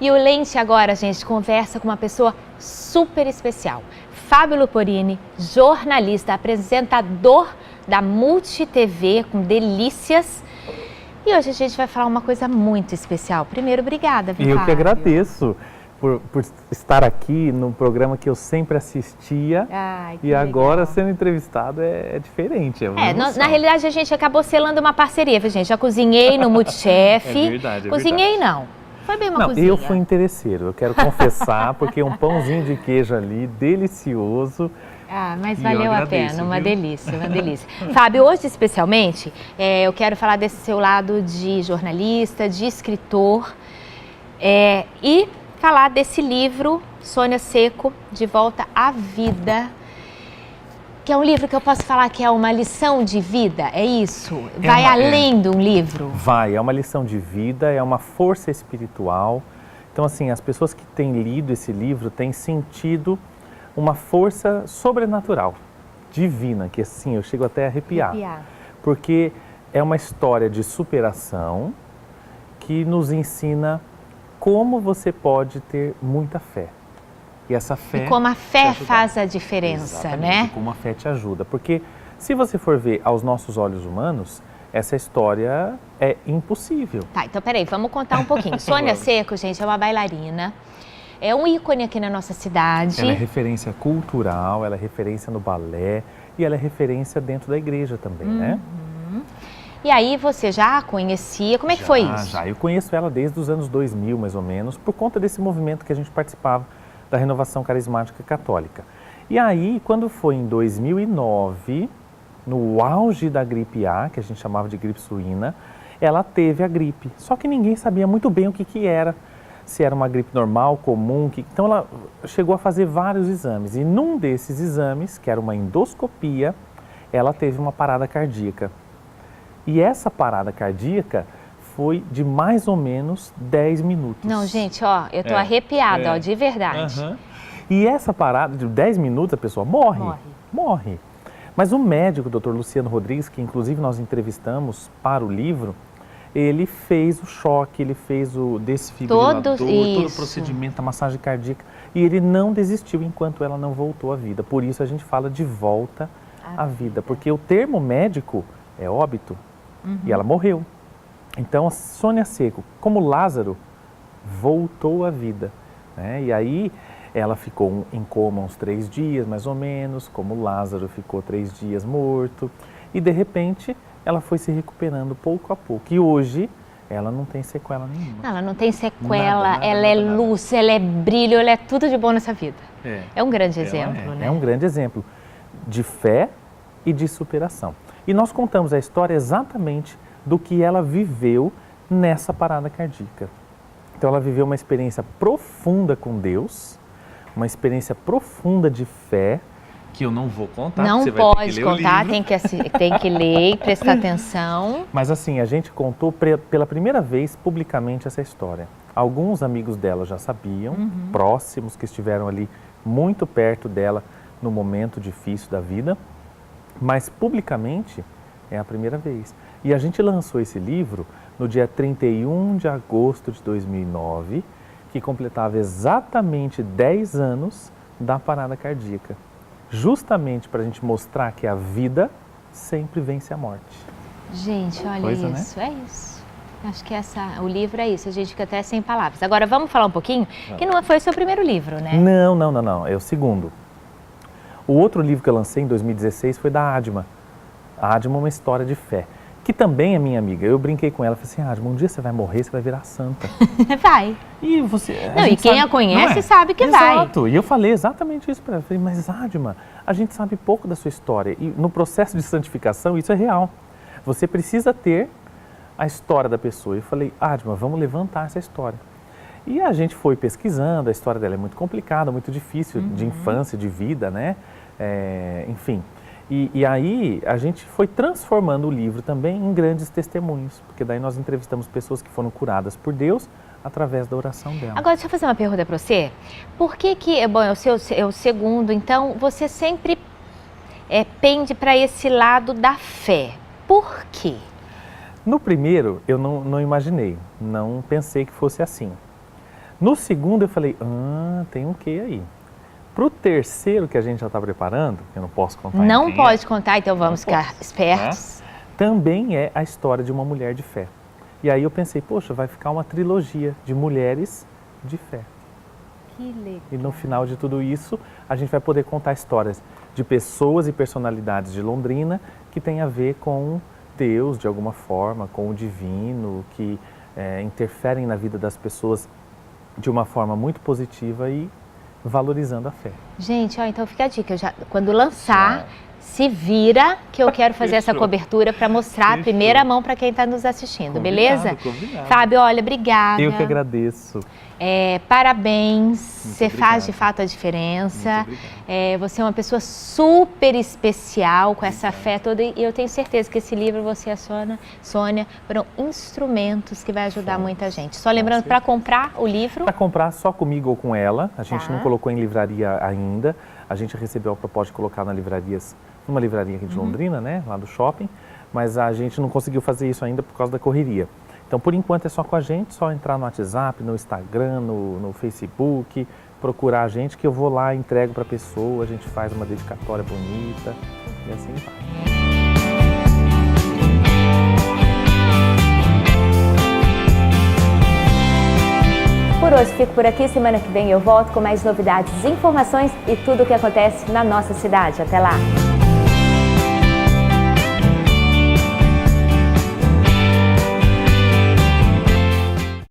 E o Lente agora, gente, conversa com uma pessoa super especial. Fábio Luporini, jornalista, apresentador da Multi TV com Delícias. E hoje a gente vai falar uma coisa muito especial. Primeiro, obrigada, Fábio. Eu que agradeço por estar aqui num programa que eu sempre assistia. Ai, que e agora legal. sendo entrevistado é diferente. Na realidade a gente acabou selando uma parceria, viu, gente? Já cozinhei no Multichef. É verdade, Cozinhei não. Foi bem uma cozinha. Eu fui interesseiro, eu quero confessar, porque um pãozinho de queijo ali, delicioso. Ah, mas E valeu eu a agradeço, pena, uma viu? delícia, uma delícia. Fábio, hoje especialmente, eu quero falar desse seu lado de jornalista, de escritor, e falar desse livro, Sônia Seco, De Volta à Vida, que é um livro que eu posso falar que é uma lição de vida, é isso? Vai além de um livro? Vai, é uma lição de vida, é uma força espiritual. Então, assim, as pessoas que têm lido esse livro têm sentido uma força sobrenatural, divina, que assim, eu chego até a arrepiar. Porque é uma história de superação que nos ensina como você pode ter muita fé. E essa fé... E como a fé faz a diferença, exatamente, né? como a fé te ajuda. Porque se você for ver aos nossos olhos humanos, essa história é impossível. Tá, então peraí, vamos contar um pouquinho. Sônia Seco, gente, é uma bailarina. É um ícone aqui na nossa cidade. Ela é referência cultural, ela é referência no balé e ela é referência dentro da igreja também, né? E aí você já a conhecia, como é que foi isso? Já, eu conheço ela desde os anos 2000, mais ou menos, por conta desse movimento que a gente participava da Renovação Carismática Católica. E aí, quando foi em 2009, no auge da gripe A, que a gente chamava de gripe suína, ela teve a gripe. Só que ninguém sabia muito bem o que era, se era uma gripe normal, comum. Então ela chegou a fazer vários exames. E num desses exames, que era uma endoscopia, ela teve uma parada cardíaca. E essa parada cardíaca foi de mais ou menos 10 minutos. Não, gente, ó, eu tô arrepiada, ó, de verdade. E essa parada de 10 minutos, a pessoa morre. Mas o médico, o Dr. Luciano Rodrigues, que inclusive nós entrevistamos para o livro, ele fez o choque, ele fez o desfibrilador, todo o procedimento, a massagem cardíaca. E ele não desistiu enquanto ela não voltou à vida. Por isso a gente fala de volta à vida. Porque o termo médico é óbito e ela morreu. Então a Sônia Seco, como Lázaro, voltou à vida, né? E aí ela ficou em coma uns 3 dias, mais ou menos, como Lázaro ficou 3 dias morto. E de repente ela foi se recuperando pouco a pouco. E hoje ela não tem sequela nenhuma. Ela não tem sequela, ela é luz, ela é brilho, ela é tudo de bom nessa vida. É um grande exemplo, né? É um grande exemplo de fé e de superação. E nós contamos a história exatamente do que ela viveu nessa parada cardíaca. Então ela viveu uma experiência profunda com Deus, uma experiência profunda de fé, que eu não vou contar. Não você pode vai ter que ler contar, o livro. tem que ler e prestar atenção. Mas assim, a gente contou pela primeira vez publicamente essa história. Alguns amigos dela já sabiam, próximos, que estiveram ali muito perto dela no momento difícil da vida, mas publicamente é a primeira vez. E a gente lançou esse livro no dia 31 de agosto de 2009, que completava exatamente 10 anos da parada cardíaca. Justamente para a gente mostrar que a vida sempre vence a morte. Gente, olha Coisa, isso, né? É isso. Acho que o livro é isso, a gente fica até sem palavras. Agora vamos falar um pouquinho, que não foi o seu primeiro livro, né? Não, é o segundo. O outro livro que eu lancei em 2016 foi da Adma. A Adma é uma história de fé, que também é minha amiga. Eu brinquei com ela, falei assim, Adma, um dia você vai morrer, você vai virar santa. Vai. E você... Não, e quem a conhece sabe que vai. Exato. E eu falei exatamente isso para ela. Falei, mas Adma, a gente sabe pouco da sua história. E no processo de santificação, isso é real. Você precisa ter a história da pessoa. Eu falei, Adma, vamos levantar essa história. E a gente foi pesquisando, a história dela é muito complicada, muito difícil, de infância, de vida, né? Enfim. E aí a gente foi transformando o livro também em grandes testemunhos, porque daí nós entrevistamos pessoas que foram curadas por Deus através da oração dela. Agora, deixa eu fazer uma pergunta para você. Por que, bom, é o segundo, então você sempre pende para esse lado da fé. Por quê? No primeiro, eu não imaginei, não pensei que fosse assim. No segundo eu falei, tem um quê aí. Para o terceiro que a gente já está preparando, que eu não posso contar. Não pode contar, então vamos ficar espertos. Né? Também é a história de uma mulher de fé. E aí eu pensei, poxa, vai ficar uma trilogia de mulheres de fé. Que legal. E no final de tudo isso, a gente vai poder contar histórias de pessoas e personalidades de Londrina que tem a ver com Deus, de alguma forma, com o divino, que interferem na vida das pessoas de uma forma muito positiva e valorizando a fé. Gente, então fica a dica, quando lançar, se vira que eu quero fazer essa cobertura para mostrar a primeira mão para quem está nos assistindo, beleza? Combinado. Fábio, olha, obrigada. Eu que agradeço. Parabéns, você faz de fato a diferença. Você é uma pessoa super especial com essa fé toda e eu tenho certeza que esse livro, você e a Sônia, foram instrumentos que vai ajudar muita gente. Só lembrando, para comprar o livro... Para comprar só comigo ou com ela, a gente não colocou em livraria ainda, a gente recebeu a proposta de colocar numa livraria aqui de Londrina, né, lá do shopping, mas a gente não conseguiu fazer isso ainda por causa da correria. Então, por enquanto, é só com a gente, só entrar no WhatsApp, no Instagram, no Facebook, procurar a gente que eu vou lá, entrego para a pessoa, a gente faz uma dedicatória bonita e assim vai. Por hoje fico por aqui, semana que vem eu volto com mais novidades, informações e tudo o que acontece na nossa cidade. Até lá!